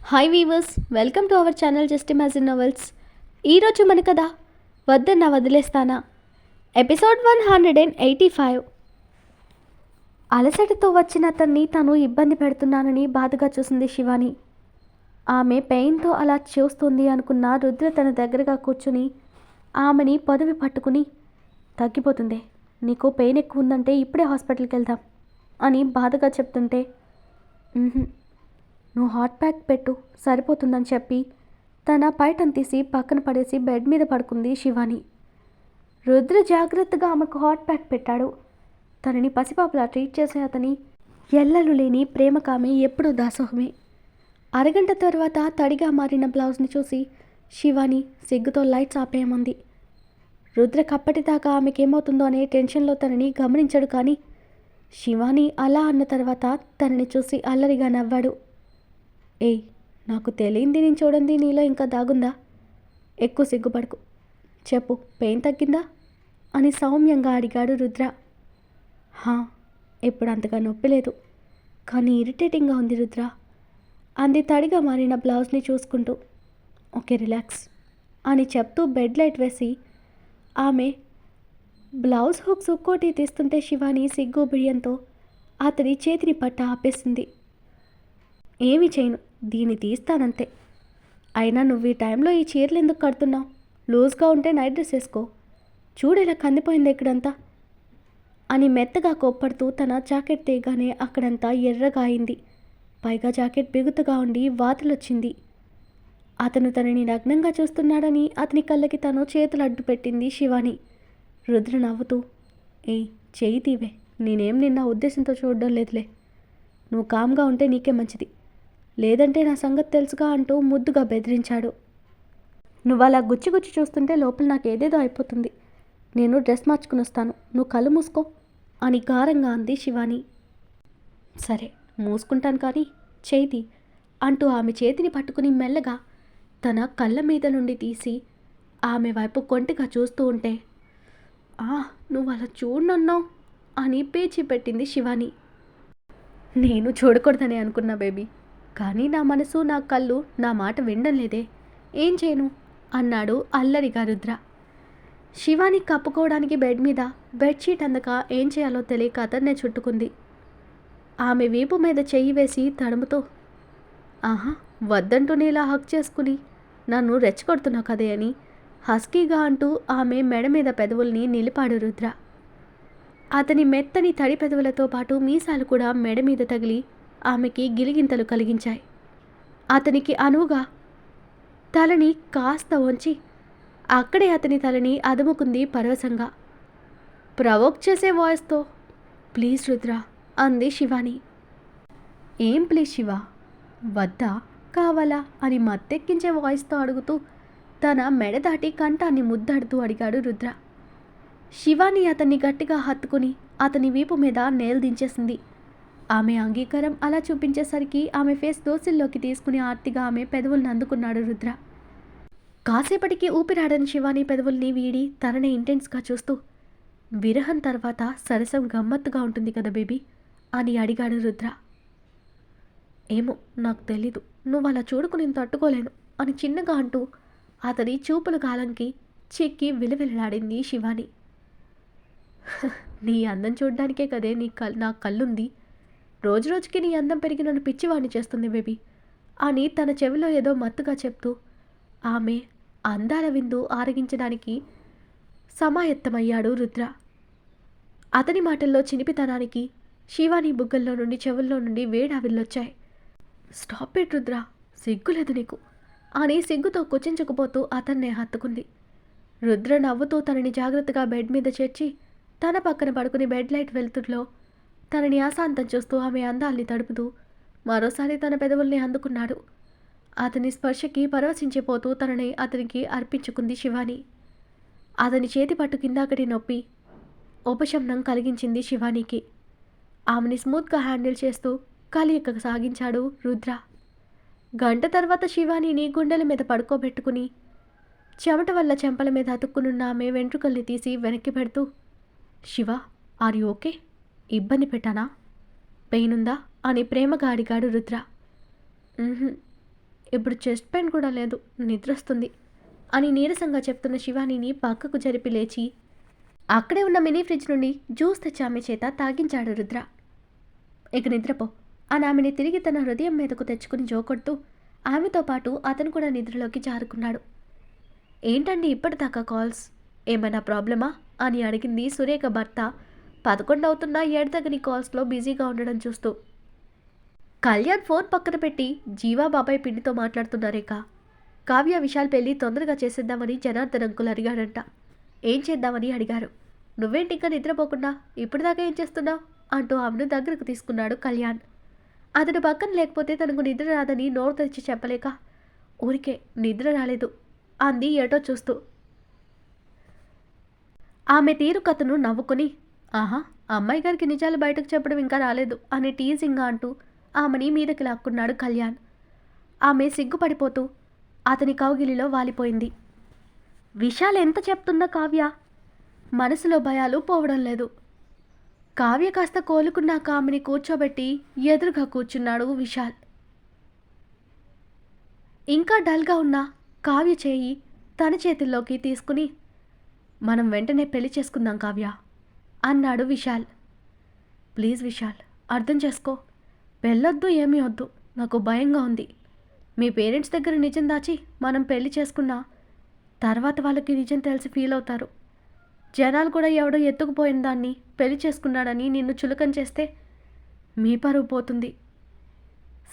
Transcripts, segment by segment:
Hi weavers, welcome to our channel just imagine novels. ఈరోజు మన కథ వద్దన్న వదిలేస్తానా, ఎపిసోడ్ 185. అలసటతో వచ్చిన అతన్ని తను ఇబ్బంది పెడుతున్నానని బాధగా చూసింది శివాని. ఆమె పెయిన్తో అలా చూస్తుంది అనుకున్న రుద్ర తన దగ్గరగా కూర్చుని ఆమెని పొదవి పట్టుకుని, తగ్గిపోతుంది, నీకు పెయిన్ ఎక్కువ ఉందంటే ఇప్పుడే హాస్పిటల్కి వెళ్దాం అని బాధగా చెప్తుంటే, నువ్వు హాట్ ప్యాక్ పెట్టు సరిపోతుందని చెప్పి తన పైటను తీసి పక్కన పడేసి బెడ్ మీద పడుకుంది శివాని. రుద్ర జాగ్రత్తగా ఆమెకు హాట్ ప్యాక్ పెట్టాడు. తనని పసిపాపలా ట్రీట్ చేసే అతని ఎల్లలు లేని ప్రేమకామె ఎప్పుడూ దాసోహమే. అరగంట తర్వాత తడిగా మారిన బ్లౌజ్ని చూసి శివాని సిగ్గుతో లైట్స్ ఆపేయమంది. రుద్ర కప్పటిదాకా ఆమెకేమవుతుందో అనే టెన్షన్లో తనని గమనించడు. కానీ శివాని అలా అన్న తర్వాత తనని చూసి అల్లరిగా నవ్వాడు. ఏయ్, నాకు తెలియంది నేను చూడండి నీలో ఇంకా దాగుందా? ఎక్కువ సిగ్గుపడకు, చెప్పు, పెయిన్ తగ్గిందా అని సౌమ్యంగా అడిగాడు రుద్ర. ఇప్పుడు అంతగా నొప్పి లేదు, కానీ ఇరిటేటింగ్గా ఉంది రుద్ర అంది తడిగా మారిన బ్లౌజ్ని చూసుకుంటూ. ఓకే, రిలాక్స్ అని చెప్తూ బెడ్ లైట్ వేసి ఆమె బ్లౌజ్ హుక్స్ ఒక్కోటి తీస్తుంటే శివాని సిగ్గు బిడియంతో అతడి చేతిని పట్ట ఆపేసింది. ఏమి చేయను, దీన్ని తీస్తానంతే. అయినా నువ్వు ఈ టైంలో ఈ చీరలు ఎందుకు కడుతున్నావు? లూజ్గా ఉంటే నైట్ డ్రెస్ వేసుకో, చూడేలా కందిపోయింది ఇక్కడంతా అని మెత్తగా కోప్పడుతూ తన జాకెట్ తీయగానే అక్కడంతా ఎర్రగా అయింది. పైగా జాకెట్ బిగుతుగా ఉండి వాతలొచ్చింది. అతను తనని నగ్నంగా చూస్తున్నాడని అతని కళ్ళకి తను చేతులు అడ్డు పెట్టింది శివాని. రుద్ర నవ్వుతూ, ఏయ్ చేయి తీవే, నేనేం నిన్న ఉద్దేశంతో చూడడం లేదులే, నువ్వు కామ్గా ఉంటే నీకే మంచిది, లేదంటే నా సంగతి తెలుసుగా అంటూ ముద్దుగా బెదిరించాడు. నువ్వు అలా గుచ్చి చూస్తుంటే లోపల నాకు ఏదేదో అయిపోతుంది, నేను డ్రెస్ మార్చుకుని వస్తాను, నువ్వు కళ్ళు మూసుకో అని గారంగా అంది శివాని. సరే మూసుకుంటాను, కానీ చేతి అంటూ ఆమె చేతిని పట్టుకుని మెల్లగా తన కళ్ళ మీద నుండి తీసి ఆమె వైపు కొంటిగా చూస్తూ ఉంటే, నువ్వు అలా చూడనన్నావు అని పేచి పెట్టింది శివాని. నేను చూడకూడదని అనుకున్నా బేబీ, కానీ నా మనసు నా కళ్ళు నా మాట వినడం లేదే, ఏం చేయను అన్నాడు అల్లరిగా రుద్ర. శివాని కప్పుకోవడానికి బెడ్ మీద బెడ్షీట్ అందక ఏం చేయాలో తెలియక అతన్నే చుట్టుకుంది. ఆమె వీపు మీద చెయ్యి వేసి తడుముతూ, వద్దంటూ నీలా హక్ చేసుకుని నన్ను రెచ్చగొడుతున్నావు కదే అని హస్కీగా అంటూ ఆమె మెడ మీద పెదవుల్ని నిలిపాడు రుద్ర. అతని మెత్తని తడి పెదవులతో పాటు మీసాలు కూడా మెడ మీద తగిలి ఆమెకి గిలిగింతలు కలిగించాయి. అతనికి అనువుగా తలని కాస్త వంచి అక్కడే అతని తలని అదుముకుంది పరవశంగా. ప్రవోక్ చేసే వాయిస్తో, ప్లీజ్ రుద్ర అంది శివాని. ఏం ప్లీజ్ శివ, వద్దా కావాలా అని మత్తెక్కించే వాయిస్తో అడుగుతూ తన మెడ దాటి కంఠాన్ని ముద్దాడుతూ అడిగాడు రుద్ర. శివాని అతన్ని గట్టిగా హత్తుకుని అతని వీపు మీద నేలు దించేసింది. ఆమె అంగీకారం అలా చూపించేసరికి ఆమె ఫేస్ దోసిల్లోకి తీసుకుని ఆర్తిగా ఆమె పెదవుల్ని అందుకున్నాడు రుద్ర. కాసేపటికి ఊపిరాడని శివాని పెదవుల్ని వీడి తనని ఇంటెన్స్గా చూస్తూ, విరహం తర్వాత సరసం గమ్మత్తుగా ఉంటుంది కదా బేబీ అని అడిగాడు రుద్ర. ఏమో నాకు తెలీదు, నువ్వు అలా చూడుకు నేను తట్టుకోలేను అని చిన్నగా అంటూ అతని చూపుల కాలంకి చిక్కి విలవిలలాడింది శివాని. నీ అందం చూడ్డానికే కదే నా కళ్ళుంది, రోజురోజుకి నీ అందం పెరిగి నన్ను పిచ్చివాణ్ణి చేస్తుంది బేబీ అని తన చెవిలో ఏదో మత్తుగా చెప్తూ ఆమె అందాల విందు ఆరగించడానికి సమాయత్తమయ్యాడు రుద్ర. అతని మాటల్లో చినిపితనానికి శివాని బుగ్గల్లో నుండి చెవుల్లో నుండి వేడావిల్లొచ్చాయి. స్టాప్ ఇట్ రుద్ర, సిగ్గులేదు నీకు అని సిగ్గుతో కుచించుకుపోతూ అతన్నే హత్తుకుంది. రుద్ర నవ్వుతూ తనని జాగ్రత్తగా బెడ్ మీద చేర్చి తన పక్కన పడుకుని బెడ్ లైట్ వెలుతురులో తనని అశాంతం చూస్తూ ఆమె అందాల్ని తడుపుతూ మరోసారి తన పెదవుల్ని అందుకున్నాడు. అతని స్పర్శకి పరవశించిపోతూ తనని అతనికి అర్పించుకుంది శివాని. అతని చేతి పట్టు కిందాకటి నొప్పి ఉపశమనం కలిగించింది శివానికి. ఆమెని స్మూత్గా హ్యాండిల్ చేస్తూ కలియక సాగించాడు రుద్ర. గంట తర్వాత శివానిని గుండెల మీద పడుకోబెట్టుకుని చెమట వల్ల చెంపల మీద అతుక్కునున్న ఆమె వెంట్రుకల్ని తీసి వెనక్కి పెడుతూ, శివ, ఆర్ యు ఓకే? ఇబ్బంది పెట్టానా? పెయిన్ ఉందా అని ప్రేమగా అడిగాడు రుద్ర. ఇప్పుడు చెస్ట్ పెయిన్ కూడా లేదు, నిద్రొస్తుంది అని నీరసంగా చెప్తున్న శివానీని పక్కకు జరిపి లేచి అక్కడే ఉన్న మినీ ఫ్రిడ్జ్ నుండి జ్యూస్ తెచ్చి ఆమె చేత తాగించాడు రుద్ర. ఇక నిద్రపో అని ఆమెని తిరిగి తన హృదయం మీదకు తెచ్చుకుని జోకొడుతూ ఆమెతో పాటు అతను కూడా నిద్రలోకి జారుకున్నాడు. ఏంటండి ఇప్పటిదాకా కాల్స్, ఏమైనా ప్రాబ్లమా అని అడిగింది సురేఖ భర్త 11 అవుతున్నా ఏడతగని కాల్స్లో బిజీగా ఉండడం చూస్తూ. కళ్యాణ్ ఫోన్ పక్కన పెట్టి జీవా బాబాయ్ పిండితో మాట్లాడుతున్నారేక. కావ్య విశాల్ పెళ్లి తొందరగా చేసేద్దామని జనార్దన్ అంకుల్ అడిగాడంట. ఏం చేద్దామని అడిగారు. నువ్వేంటి ఇంకా నిద్రపోకుండా ఇప్పటిదాకా ఏం చేస్తున్నావు అంటూ ఆమెను దగ్గరకు తీసుకున్నాడు కళ్యాణ్. అతడు పక్కన లేకపోతే తనకు నిద్ర రాదని నోరు తెచ్చి చెప్పలేక ఊరికే నిద్ర రాలేదు అంది ఏటో చూస్తూ. ఆమె తీరు కథను నవ్వుకుని ఆహా, అమ్మాయి గారికి నిజాలు బయటకు చెప్పడం ఇంకా రాలేదు అని టీజింగ్గా అంటూ ఆమెని మీదకి లాక్కున్నాడు కళ్యాణ్. ఆమె సిగ్గుపడిపోతూ అతని కౌగిలిలో వాలిపోయింది. విశాల్ ఎంత చెప్తున్నా కావ్య మనసులో భయాలు పోవడం లేదు. కావ్య కాస్త కోలుకున్నాక ఆమెని కూర్చోబెట్టి ఎదురుగా కూర్చున్నాడు విశాల్. ఇంకా డల్గా ఉన్న కావ్య చేయి తన చేతుల్లోకి తీసుకుని మనం వెంటనే పెళ్లి చేసుకుందాం కావ్య అన్నాడు విశాల్. ప్లీజ్ విశాల్, అర్థం చేసుకో. పెళ్ళొద్దు, ఏమీ వద్దు, నాకు భయంగా ఉంది. మీ పేరెంట్స్ దగ్గర నిజం దాచి మనం పెళ్లి చేసుకున్నా తర్వాత వాళ్ళకి నిజం తెలిసి ఫీల్ అవుతారు. జనాలు కూడా ఎవడో ఎత్తుకుపోయిన దాన్ని పెళ్లి చేసుకున్నాడని నిన్ను చులకం చేస్తే మీ పరువు పోతుంది.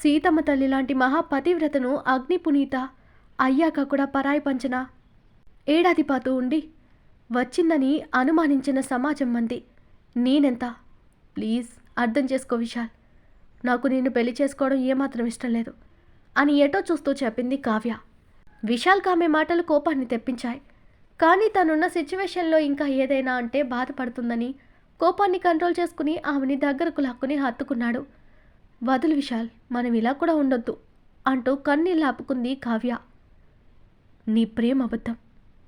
సీతమ్మ తల్లి లాంటి మహాపతివ్రతను అగ్ని పునీత అయ్యాక కూడా పరాయి పంచన ఏడాది పాటు ఉండి వచ్చిందని అనుమానించిన సమాజం మంది. నేనెంత? ప్లీజ్ అర్థం చేసుకో విశాల్, నాకు నిన్ను పెళ్లి చేసుకోవడం ఏమాత్రం ఇష్టం లేదు అని ఎటో చూస్తూ చెప్పింది కావ్య. విశాల్కి ఆమె మాటలు కోపాన్ని తెప్పించాయి. కానీ తనున్న సిచ్యువేషన్లో ఇంకా ఏదైనా అంటే బాధపడుతుందని కోపాన్ని కంట్రోల్ చేసుకుని ఆమెని దగ్గరకు లాక్కుని హత్తుకున్నాడు. వదులు విశాల్, మనం ఇలా కూడా ఉండొద్దు అంటూ కన్నీళ్ళు ఆపుకుంది కావ్య. నీ ప్రేమ అబద్ధం,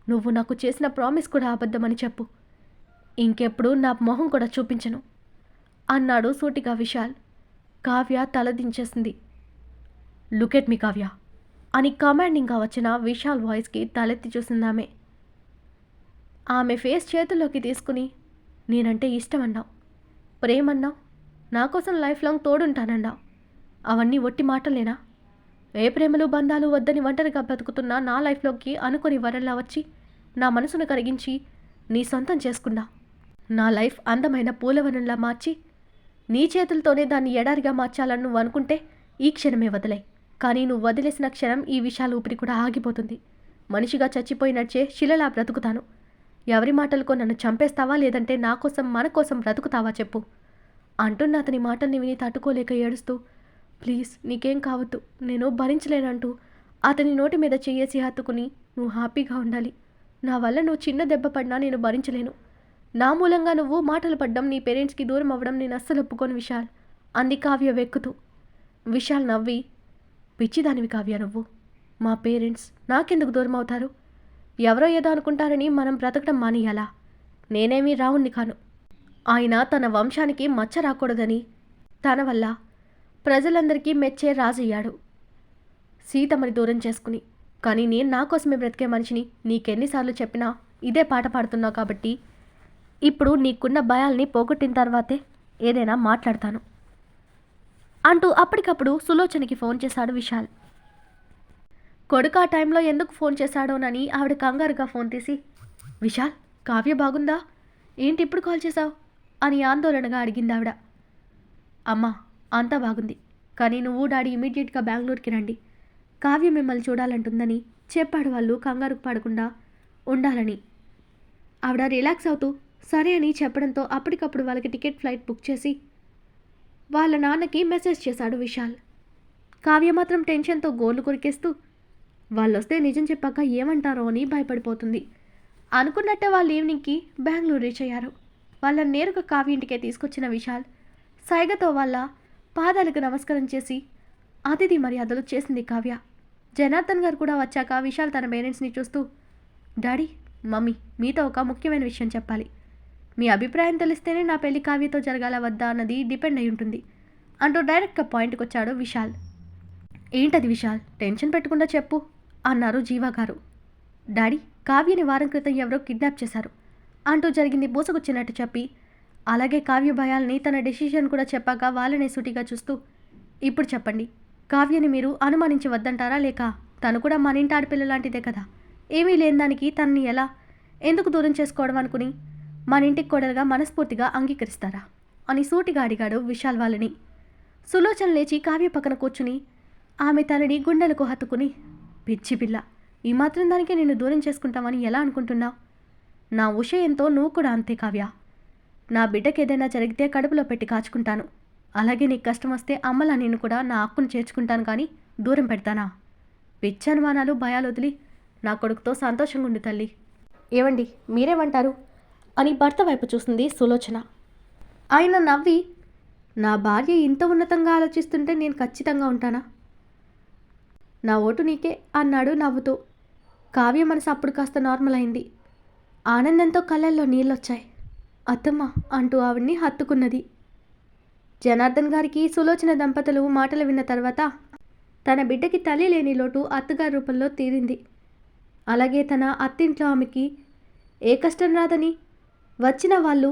నువ్వు నాకు చేసిన ప్రామిస్ కూడా అబద్ధమని చెప్పు. ఇంకెప్పుడు నా మొహం కూడా చూపించను అన్నాడు సూటిగా విశాల్. కావ్య తలదించేసింది. లుక్ ఎట్ మీ కావ్య అని కమాండింగ్గా వచ్చిన విశాల్ వాయిస్కి తలెత్తి చూసిందామె. ఆమె ఫేస్ చేతుల్లోకి తీసుకుని నేనంటే ఇష్టమన్నావు, ప్రేమన్నావు, నా కోసం లైఫ్ లాంగ్ తోడుంటానన్నావు. అవన్నీ ఒట్టి మాటలేనా? ఏ ప్రేమలు బంధాలు వద్దని ఒంటరిగా బ్రతుకుతున్నా నా లైఫ్లోకి అనుకుని వరల్లా వచ్చి నా మనసును కరిగించి నీ సొంతం చేసుకున్నా. నా లైఫ్ అందమైన పూలవనంలా మార్చి నీ చేతులతోనే దాన్ని ఎడారిగా మార్చాలని నువ్వు అనుకుంటే ఈ క్షణమే వదిలే. కానీ నువ్వు వదిలేసిన క్షణం ఈ విషయాల ఊపిరి కూడా ఆగిపోతుంది. మనిషిగా చచ్చిపోయినచ్చే శిలలా బ్రతుకుతాను. ఎవరి మాటలకో నన్ను చంపేస్తావా, లేదంటే నా కోసం మన కోసం బ్రతుకుతావా చెప్పు అంటున్న అతని మాటల్ని విని తట్టుకోలేక ఏడుస్తూ ప్లీజ్ నీకేం కావద్దు, నేను భరించలేనంటూ అతని నోటి మీద చెయ్యేసి హత్తుకుని నువ్వు హ్యాపీగా ఉండాలి. నా వల్ల నువ్వు చిన్న దెబ్బ పడినా నేను భరించలేను. నా మూలంగా నువ్వు మాటలు పడ్డం, నీ పేరెంట్స్కి దూరం అవ్వడం నేను అస్సలు ఒప్పుకోను విశాల్ అంది కావ్య వెక్కుతూ. విశాల్ నవ్వి పిచ్చిదానివి కావ్య, నువ్వు మా పేరెంట్స్ నాకెందుకు దూరం అవుతారు? ఎవరో ఏదో అనుకుంటారని మనం బ్రతకడం మానేయాలా? నేనేమీ రావుణ్ణి కాను. ఆయన తన వంశానికి మచ్చ రాకూడదని తన వల్ల ప్రజలందరికీ మెచ్చే రాజయ్యాడు సీతమ్మని దూరం చేసుకుని. కానీ నేను నా కోసమే బ్రతికే మనిషిని నీకెన్నిసార్లు చెప్పినా ఇదే పాట పాడుతున్నావు. కాబట్టి ఇప్పుడు నీకున్న భయాల్ని పోగొట్టిన తర్వాతే ఏదైనా మాట్లాడతాను అంటూ అప్పటికప్పుడు సులోచనకి ఫోన్ చేశాడు విశాల్. కొడుకు ఆ టైంలో ఎందుకు ఫోన్ చేశాడోనని ఆవిడ కంగారుగా ఫోన్ తీసి విశాల్, కావ్య బాగుందా? ఏంటి ఇప్పుడు కాల్ చేశావు అని ఆందోళనగా అడిగింది ఆవిడ. అమ్మా, అంతా బాగుంది, కానీ నువ్వు డాడీ ఇమీడియట్గా బెంగళూరుకి రండి, కావ్య మిమ్మల్ని చూడాలంటుందని చెప్పాడు. వాళ్ళు కంగారు పడకుండా ఉండాలని ఆవిడ రిలాక్స్ అవుతూ సరే అని చెప్పడంతో అప్పటికప్పుడు వాళ్ళకి టికెట్ ఫ్లైట్ బుక్ చేసి వాళ్ళ నాన్నకి మెసేజ్ చేశాడు విశాల్. కావ్య మాత్రం టెన్షన్తో గోర్లు కొరికేస్తూ వాళ్ళొస్తే నిజం చెప్పాక ఏమంటారో అని భయపడిపోతుంది. అనుకున్నట్టే వాళ్ళు ఈవినింగ్కి బెంగళూరు రీచ్ అయ్యారు. వాళ్ళని నేరుగా కావ్య ఇంటికే తీసుకొచ్చిన విశాల్ సైగతో వాళ్ళ పాదాలకు నమస్కారం చేసి అతిథి మర్యాదలు చేసింది కావ్య. జనార్దన్ గారు కూడా వచ్చాక విశాల్ తన పేరెంట్స్ని చూస్తూ డాడీ, మమ్మీ, మీతో ఒక ముఖ్యమైన విషయం చెప్పాలి. మీ అభిప్రాయం తెలిస్తేనే నా పెళ్లి కావ్యతో జరగాల వద్దా అన్నది డిపెండ్ అయి ఉంటుంది అంటూ డైరెక్ట్గా పాయింట్కి వచ్చాడు విశాల్. ఏంటది విశాల్, టెన్షన్ పెట్టకుండా చెప్పు అన్నారు జీవా గారు. డాడీ, కావ్యని వారం క్రితం ఎవరో కిడ్నాప్ చేశారు అంటూ జరిగింది బూసగుచ్చినట్టు చెప్పి, అలాగే కావ్య భయాల్ని తన డెసిషన్ కూడా చెప్పాక వాళ్ళనే సూటిగా చూస్తూ, ఇప్పుడు చెప్పండి, కావ్యని మీరు అనుమానించవద్దంటారా, లేక తను కూడా మన ఇంటి ఆడపిల్ల లాంటిదే కదా, ఏమీ లేని దానికి తనని ఎందుకు దూరం చేసుకోవడం అనుకుని మన ఇంటికి కోడలుగా మనస్ఫూర్తిగా అంగీకరిస్తారా అని సూటిగా అడిగాడు విశాల్ వాళ్ళని. సులోచన లేచి కావ్య పక్కన కూర్చుని ఆమె తనని గుండెలకు హత్తుకుని, పిచ్చి పిల్ల, ఈ మాత్రం దానికే నిన్ను దూరం చేసుకుంటామని ఎలా అనుకుంటున్నావు? నా ఉషయంతో నువ్వు కూడా అంతే కావ్య. నా బిడ్డకి ఏదైనా జరిగితే కడుపులో పెట్టి కాచుకుంటాను. అలాగే నీకు కష్టం వస్తే అమ్మలా నేను కూడా నా హక్కును చేర్చుకుంటాను, కానీ దూరం పెడతానా? పిచ్చి అనుమానాలు భయాలు వదిలి నా కొడుకుతో సంతోషంగా ఉండు తల్లి. ఏవండి, మీరేమంటారు అని భర్త వైపు చూసింది సులోచన. ఆయన నవ్వి, నా భార్య ఇంత ఉన్నతంగా ఆలోచిస్తుంటే నేను ఖచ్చితంగా ఉంటానా? నా ఓటు నీకే అన్నాడు నవ్వుతూ. కావ్య మనసు అప్పుడు కాస్త నార్మల్ అయింది. ఆనందంతో కళ్ళల్లో నీళ్ళొచ్చాయి. అత్తమ్మ అంటూ ఆవిడ్ని హత్తుకున్నది. జనార్దన్ గారికి సులోచన దంపతులు మాటలు విన్న తర్వాత తన బిడ్డకి తల్లి లేని లోటు అత్తగారి రూపంలో తీరింది. అలాగే తన అత్తింట్లో ఆమెకి ఏ కష్టం రాదని, వచ్చిన వాళ్ళు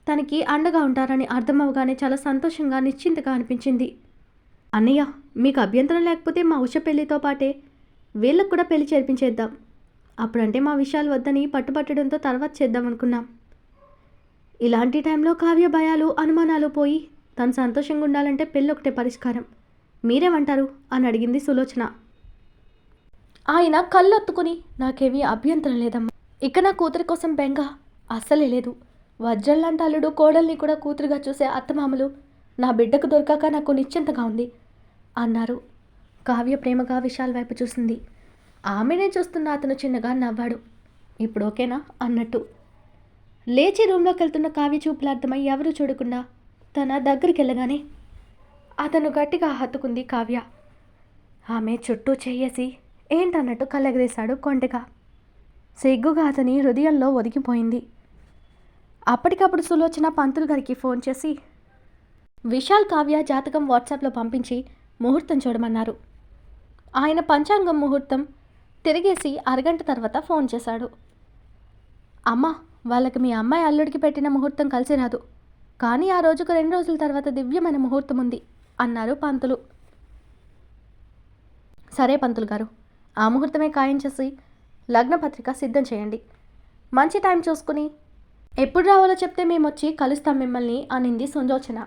తనకి అండగా ఉంటారని అర్థమవగానే చాలా సంతోషంగా నిశ్చింతగా అనిపించింది. అన్నయ్య, మీకు అభ్యంతరం లేకపోతే మా ఉష పెళ్లితో పాటే వీళ్ళకు కూడా పెళ్లి చేర్పించేద్దాం. అప్పుడంటే మా విషయాలు వద్దని పట్టుపట్టడంతో తర్వాత చేద్దాం అనుకున్నాం. ఇలాంటి టైంలో కావ్య భయాలు అనుమానాలు పోయి తను సంతోషంగా ఉండాలంటే పెళ్ళి ఒకటే పరిష్కారం. మీరేమంటారు అని అడిగింది సులోచన. ఆయన కళ్ళొత్తుకుని, నాకేమీ అభ్యంతరం లేదమ్మా. ఇక నా కూతురి కోసం బెంగ అస్సలే లేదు. వజ్రంలాంటి అల్లుడు కోడల్ని కూడా కూతురుగా చూసే అత్తమామలు నా బిడ్డకు దొరకాక నాకు నిశ్చింతగా ఉంది అన్నారు. కావ్య ప్రేమగా విశాల్ వైపు చూసింది. ఆమెనే చూస్తున్న అతను చిన్నగా నవ్వాడు. ఇప్పుడు ఓకేనా అన్నట్టు. లేచి రూమ్లోకి వెళ్తున్న కావ్య చూపులు అర్థమై ఎవరూ చూడకుండా తన దగ్గరికి వెళ్ళగానే అతను గట్టిగా హత్తుకుంది కావ్య. ఆమె చుట్టూ చేయేసి ఏంటన్నట్టు కళ్ళెగరేశాడు కొంటెగా. సిగ్గుగా అతని హృదయంలో ఒదిగిపోయింది. అప్పటికప్పుడు సులోచన పంతులు గారికి ఫోన్ చేసి విశాల్ కావ్య జాతకం వాట్సాప్లో పంపించి ముహూర్తం చూడమన్నారు. ఆయన పంచాంగం ముహూర్తం తిరిగేసి అరగంట తర్వాత ఫోన్ చేశాడు. అమ్మ, వాళ్ళకి మీ అమ్మాయి అల్లుడికి పెట్టిన ముహూర్తం కలిసి రాదు, కానీ ఆ రోజుకు 2 రోజుల తర్వాత దివ్యమైన ముహూర్తం ఉంది అన్నారు పంతులు. సరే పంతులు గారు, ఆ ముహూర్తమే ఖాయం చేసి లగ్నపత్రిక సిద్ధం చేయండి. మంచి టైం చూసుకుని ఎప్పుడు రావాలో చెప్తే మేము వచ్చి కలుస్తాం మిమ్మల్ని అనింది సులోచన.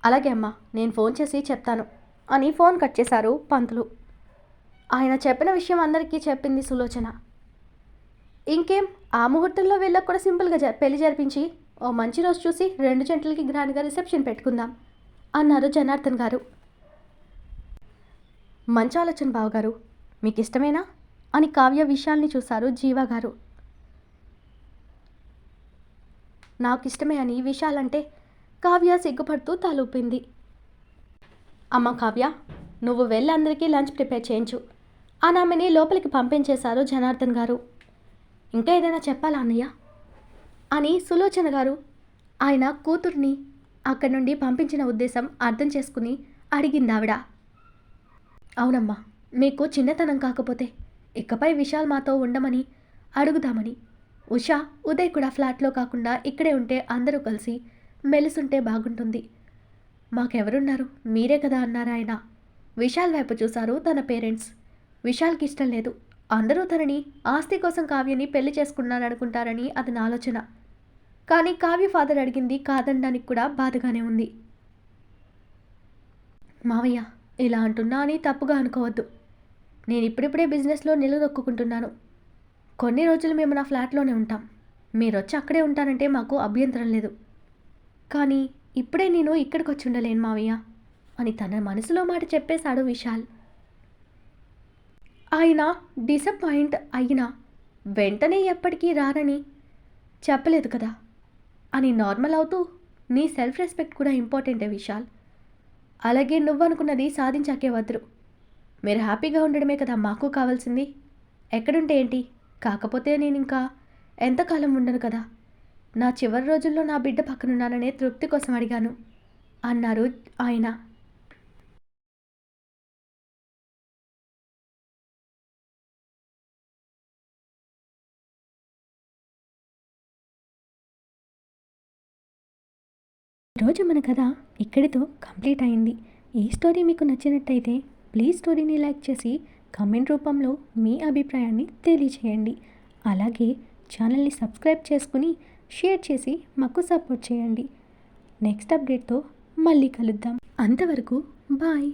అలాగే అమ్మా, నేను ఫోన్ చేసి చెప్తాను అని ఫోన్ కట్ చేశారు పంతులు. ఆయన చెప్పిన విషయం అందరికీ చెప్పింది సులోచన. ఇంకేం, ఆ ముహూర్తంలో వీళ్ళకు కూడా సింపుల్గా పెళ్లి జరిపించి ఓ మంచి రోజు చూసి 2 జంటలకి గ్రాండ్గా రిసెప్షన్ పెట్టుకుందాం అన్నారు జనార్దన్ గారు. మంచి ఆలోచన బావగారు, మీకు ఇష్టమేనా అని కావ్య విషయాల్ని చూశారు జీవా గారు. నాకు ఇష్టమే అని విశాలంటే కావ్య సిగ్గుపడుతూ తలూపింది. అమ్మ కావ్య, నువ్వు వెళ్ళి అందరికీ లంచ్ ప్రిపేర్ చేయించు అని ఆమెని లోపలికి పంపించేశారు జనార్దన్ గారు. ఇంకా ఏదైనా చెప్పాలా అన్నయ్య అని సులోచన గారు ఆయన కూతుర్ని అక్కడి నుండి పంపించిన ఉద్దేశం అర్థం చేసుకుని అడిగింది ఆవిడ. అవునమ్మా, మీకు చిన్నతనం కాకపోతే ఇకపై విశాల్ మాతో ఉండమని అడుగుదామని. ఉషా, ఉదయ్ కూడా ఫ్లాట్లో కాకుండా ఇక్కడే ఉంటే అందరూ కలిసి మెలిసుంటే బాగుంటుంది. మాకెవరున్నారు, మీరే కదా అన్నారు ఆయన. విశాల్ వైపు చూశారు తన పేరెంట్స్. విశాల్కి ఇష్టం లేదు, అందరూ తనని ఆస్తి కోసం కావ్యని పెళ్లి చేసుకున్నారనుకుంటారని అతని ఆలోచన. కానీ కావ్య ఫాదర్ అడిగింది కాదనడానికి కూడా బాధగానే ఉంది. మావయ్య, ఇలా అంటున్నా అని తప్పుగా అనుకోవద్దు. నేను ఇప్పుడిప్పుడే బిజినెస్లో నిలదొక్కుంటున్నాను. కొన్ని రోజులు మేము నా ఫ్లాట్లోనే ఉంటాం. మీరు వచ్చి అక్కడే ఉంటానంటే మాకు అభ్యంతరం లేదు. కానీ ఇప్పుడే నేను ఇక్కడికి వచ్చి ఉండలేను మావయ్య అని తన మనసులో మాట చెప్పేశాడు విశాల్. ఆయన డిసప్పాయింట్ అయినా వెంటనే ఎప్పటికీ రారని చెప్పలేదు కదా అని నార్మల్ అవుతూ, నీ సెల్ఫ్ రెస్పెక్ట్ కూడా ఇంపార్టెంటే విశాల్. అలాగే నువ్వనుకున్నది సాధించాకే వద్దు. మీరు హ్యాపీగా ఉండడమే కదా మాకు కావాల్సింది. ఎక్కడుంటే ఏంటి, కాకపోతే నేను ఇంకా ఎంతకాలం ఉండను కదా. నా చివరి రోజుల్లో నా బిడ్డ పక్కనున్నాననే తృప్తి కోసం అడిగాను అన్నారు ఆయన. ఈరోజు మన కథ ఇక్కడితో కంప్లీట్ అయింది. ఈ స్టోరీ మీకు నచ్చినట్టయితే ప్లీజ్ స్టోరీని లైక్ చేసి కామెంట్ రూపంలో మీ అభిప్రాయాన్ని తెలియచేయండి. అలాగే ఛానల్ని సబ్స్క్రైబ్ చేసుకుని షేర్ చేసి మాకు సపోర్ట్ చేయండి. నెక్స్ట్ అప్డేట్తో మళ్ళీ కలుద్దాం. అంతవరకు బాయ్.